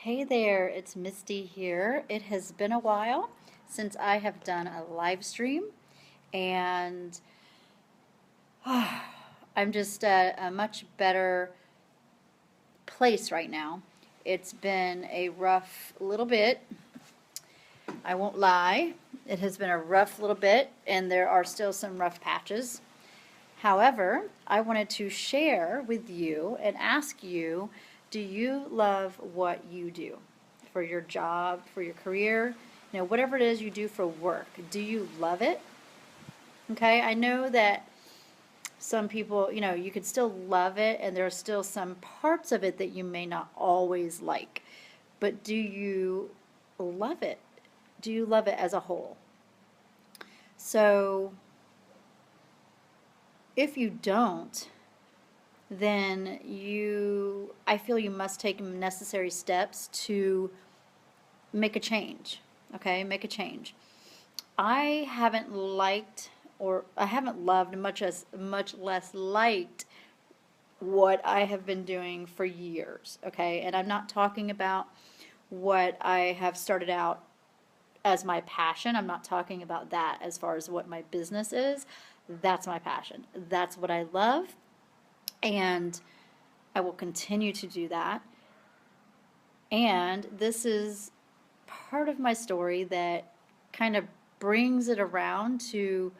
Hey there, it's Misty here. It has been a while since I have done a live stream, and I'm just at a much better place right now. It's been a rough little bit. I won't lie. It has been a rough little bit, and there are still some rough patches. However, I wanted to share with you and ask you, do you love what you do for your job, for your career? Whatever it is you do for work, do you love it? Okay, I know that some people, you could still love it, and there are still some parts of it that you may not always like. But do you love it? Do you love it as a whole? So, if you don't, then I feel you must take necessary steps to make a change. Okay, make a change. I haven't liked, or I haven't loved, much less liked what I have been doing for years. Okay, and I'm not talking about what I have started out as my passion. I'm not talking about that as far as what my business is. That's my passion. That's what I love. And I will continue to do that. And this is part of my story that kind of brings it around to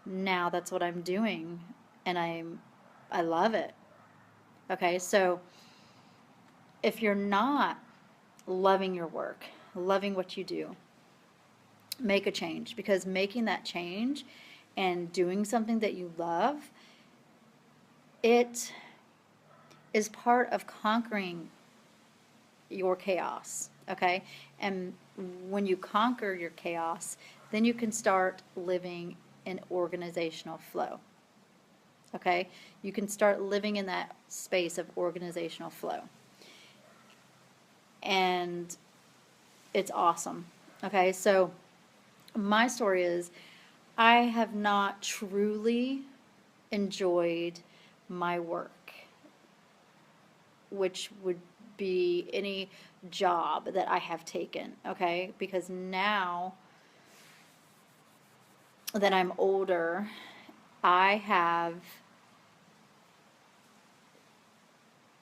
now that's what I'm doing, and I love it. Okay, so if you're not loving your work, loving what you do, make a change, because making that change and doing something that you love, it is part of conquering your chaos, okay? And when you conquer your chaos, then you can start living in organizational flow, okay? You can start living in that space of organizational flow. And it's awesome, okay? So my story is I have not truly enjoyed my work, which would be any job that I have taken, okay? Because now that I'm older, I have,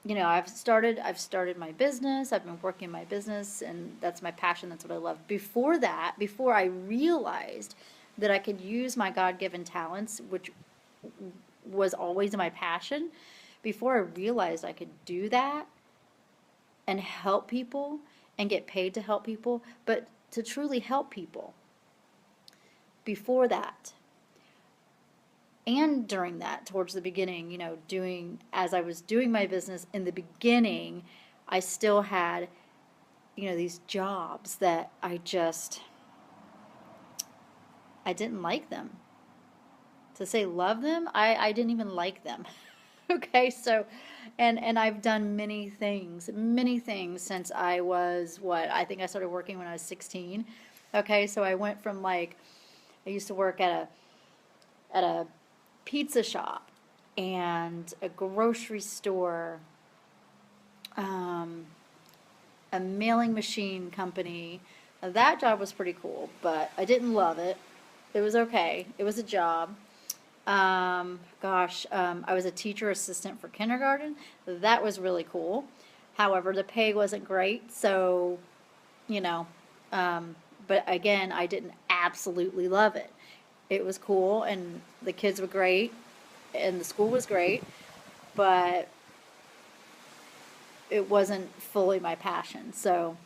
I've started my business, I've been working my business, and that's my passion, that's what I love. Before that, before I realized that I could use my God-given talents, which was always my passion, before I realized I could do that and help people and get paid to help people, but to truly help people. Before that, and during that, towards the beginning, as I was doing my business in the beginning, I still had, these jobs that I didn't like them. To say love them, I didn't even like them. Okay, so, and I've done many things since I was, I think I started working when I was 16. Okay, so I went from I used to work at a pizza shop and a grocery store, a mailing machine company. Now, that job was pretty cool, but I didn't love it. It was okay. It was a job. I was a teacher assistant for kindergarten. That was really cool. However, the pay wasn't great, so, you know, but again, I didn't absolutely love it. It was cool, and the kids were great, and the school was great, but it wasn't fully my passion. So,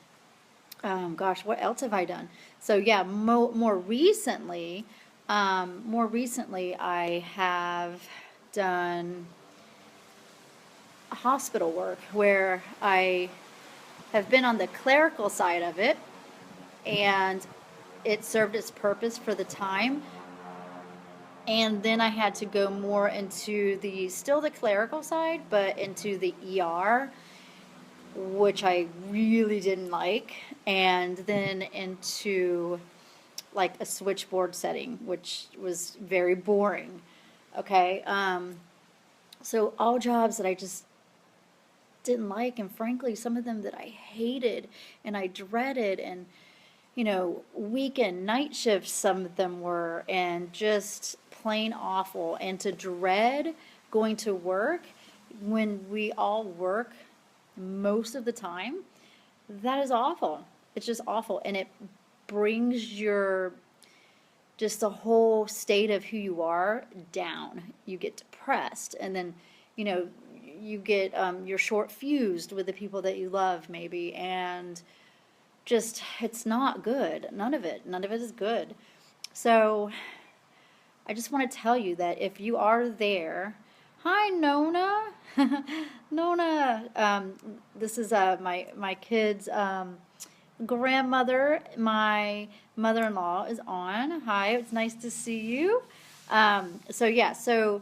what else have I done? So yeah, more recently, I have done hospital work where I have been on the clerical side of it, and it served its purpose for the time. And then I had to go more into still the clerical side, but into the ER, which I really didn't like, and then into like a switchboard setting, which was very boring. Okay, so all jobs that I just didn't like, and frankly, some of them that I hated and I dreaded, and weekend night shifts, some of them were, and just plain awful. And to dread going to work when we all work most of the time, that is awful. It's just awful. And it brings your, just the whole state of who you are down. You get depressed, and then, you get, you're short fused with the people that you love, maybe, and just, it's not good. None of it is good. So I just want to tell you that if you are there, hi Nona, Nona, this is my kid's grandmother. My mother-in-law is on. Hi, it's nice to see you. So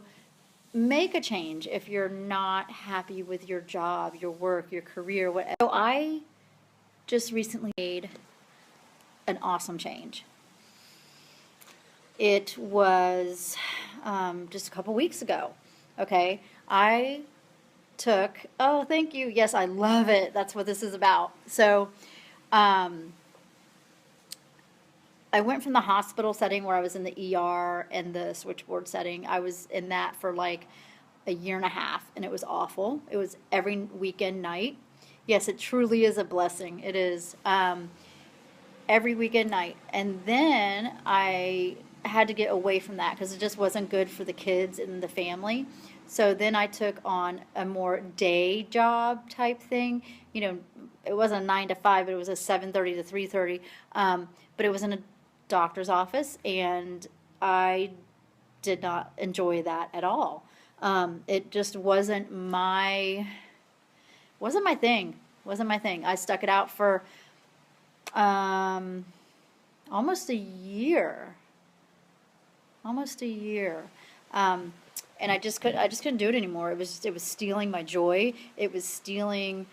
make a change if you're not happy with your job, your work, your career, whatever. So I just recently made an awesome change. It was just a couple weeks ago. Okay, I took, oh, thank you. Yes, I love it. That's what this is about. So I went from the hospital setting where I was in the ER and the switchboard setting. I was in that for like a year and a half, and it was awful. It was every weekend night. Yes, it truly is a blessing. It is every weekend night. And then I had to get away from that because it just wasn't good for the kids and the family. So then I took on a more day job type thing. It wasn't a 9 to 5, but it was a 7:30 to 3:30. But it was in a doctor's office, and I did not enjoy that at all. It just wasn't my thing. Wasn't my thing. I stuck it out for almost a year. And I just couldn't do it anymore. It was stealing my joy. It was stealing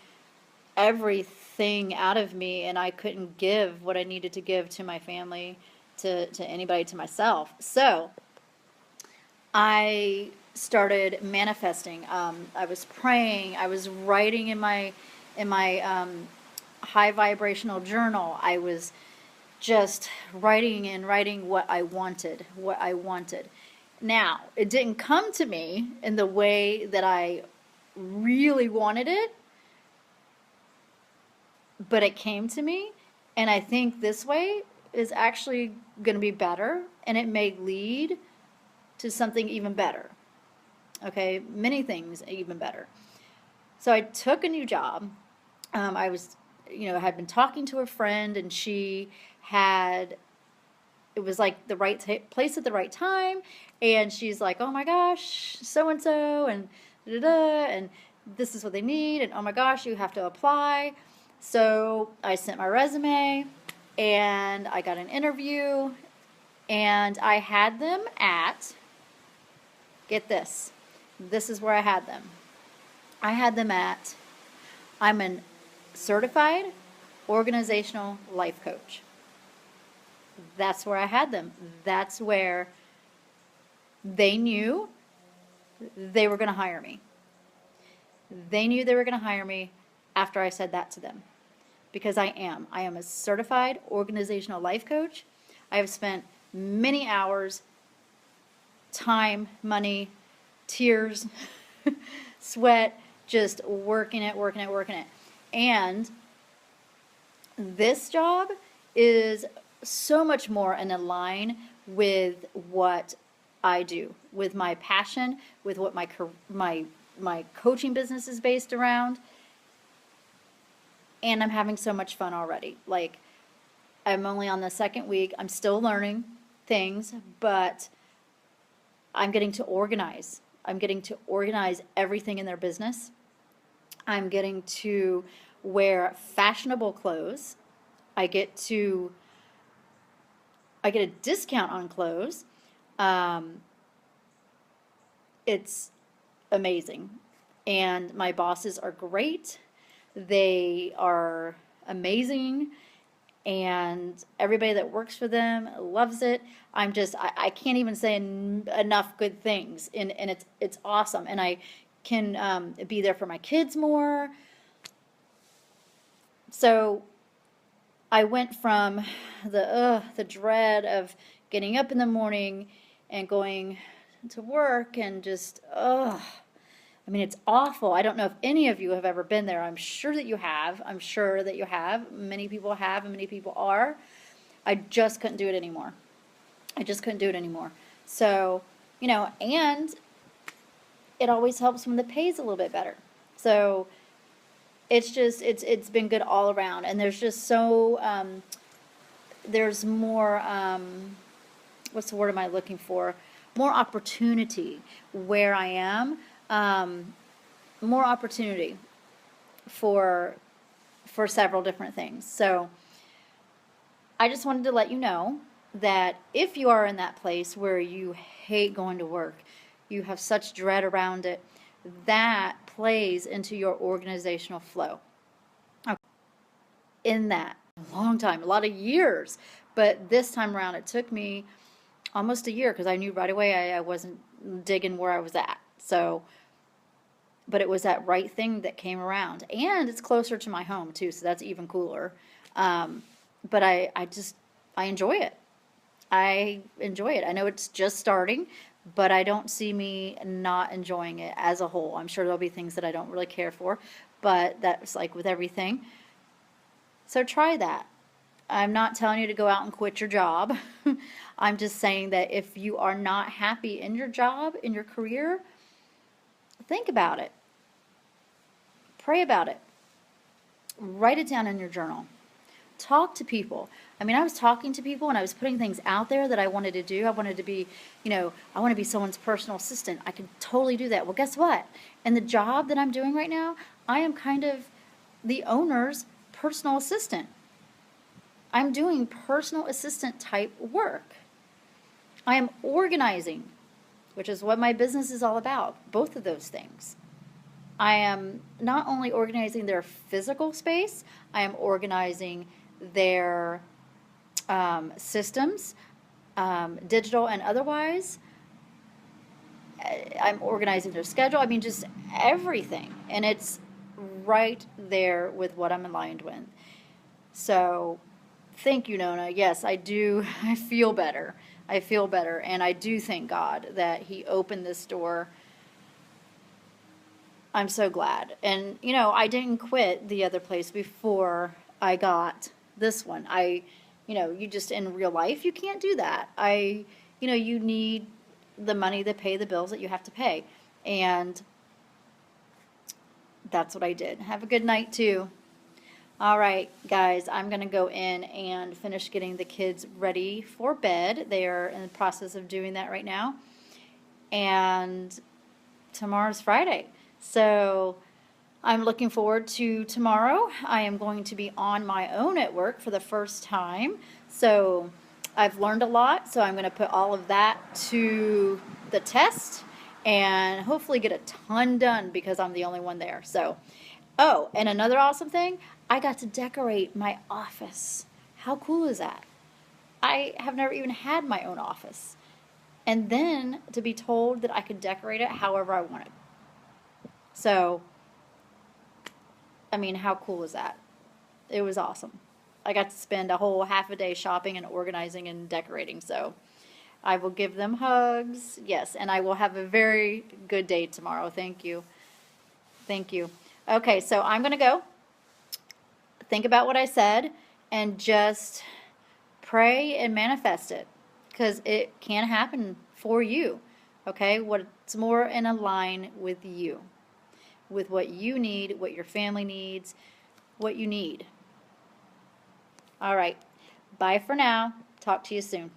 everything out of me, and I couldn't give what I needed to give to my family, to anybody, to myself. So I started manifesting. I was praying. I was writing in my high vibrational journal. I was just writing what I wanted. Now, it didn't come to me in the way that I really wanted it, but it came to me, and I think this way is actually going to be better, and it may lead to something even better. Okay, many things even better. So I took a new job. I was, had been talking to a friend, and it was like the right place at the right time, and she's like, oh my gosh, so-and-so, and da-da-da, and this is what they need, and oh my gosh, you have to apply. So I sent my resume, and I got an interview, and I had them at, get this is where I had them. I had them at, I'm a certified organizational life coach. That's where I had them. That's where they knew they were going to hire me. They knew they were going to hire me after I said that to them. Because I am. I am a certified organizational life coach. I have spent many hours, time, money, tears, sweat, just working it. And this job is so much more in line with what I do, with my passion, with what my coaching business is based around. And I'm having so much fun already. Like, I'm only on the second week. I'm still learning things, but I'm getting to organize. I'm getting to organize everything in their business. I'm getting to wear fashionable clothes. I get a discount on clothes. It's amazing. And my bosses are great. They are amazing. And everybody that works for them loves it. I can't even say enough good things. And it's awesome. And I can be there for my kids more. So I went from the dread of getting up in the morning and going to work and just I mean, it's awful. I don't know if any of you have ever been there. I'm sure that you have. I'm sure that you have. Many people have, and many people are. I just couldn't do it anymore. I just couldn't do it anymore. So, and it always helps when the pay's a little bit better. So it's been good all around, and there's just there's more what's the word am I looking for? More opportunity where I am. More opportunity for several different things. So I just wanted to let you know that if you are in that place where you hate going to work, you have such dread around it, that plays into your organizational flow. In that, a long time, a lot of years, but this time around it took me almost a year because I knew right away I wasn't digging where I was at. So, but it was that right thing that came around, and it's closer to my home too, so that's even cooler. But I enjoy it. I enjoy it. I know it's just starting, but I don't see me not enjoying it as a whole. I'm sure there'll be things that I don't really care for, but that's like with everything. So try that. I'm not telling you to go out and quit your job. I'm just saying that if you are not happy in your job, in your career, think about it. Pray about it. Write it down in your journal. Talk to people. I mean, I was talking to people and I was putting things out there that I wanted to do. I wanted to be, I want to be someone's personal assistant. I can totally do that. Well, guess what? In the job that I'm doing right now, I am kind of the owner's personal assistant. I'm doing personal assistant type work. I am organizing, which is what my business is all about, both of those things. I am not only organizing their physical space, I am organizing their systems, digital and otherwise. I'm organizing their schedule. I mean, just everything. And it's right there with what I'm aligned with. So thank you, Nona. Yes, I do. I feel better. I feel better. And I do thank God that He opened this door. I'm so glad. And, I didn't quit the other place before I got this one. You just in real life, you can't do that. You need the money to pay the bills that you have to pay. And that's what I did. Have a good night, too. All right, guys, I'm going to go in and finish getting the kids ready for bed. They are in the process of doing that right now. And tomorrow's Friday. So I'm looking forward to tomorrow. I am going to be on my own at work for the first time. So I've learned a lot. So I'm going to put all of that to the test and hopefully get a ton done because I'm the only one there. So, and another awesome thing, I got to decorate my office. How cool is that? I have never even had my own office. And then to be told that I could decorate it however I wanted. So, I mean, how cool is that? It was awesome. I got to spend a whole half a day shopping and organizing and decorating. So, I will give them hugs. Yes, and I will have a very good day tomorrow. Thank you. Thank you. Okay, so I'm going to go. Think about what I said and just pray and manifest it because it can happen for you. Okay, what's more in a line with you, with what you need, what your family needs, what you need. All right, bye for now. Talk to you soon.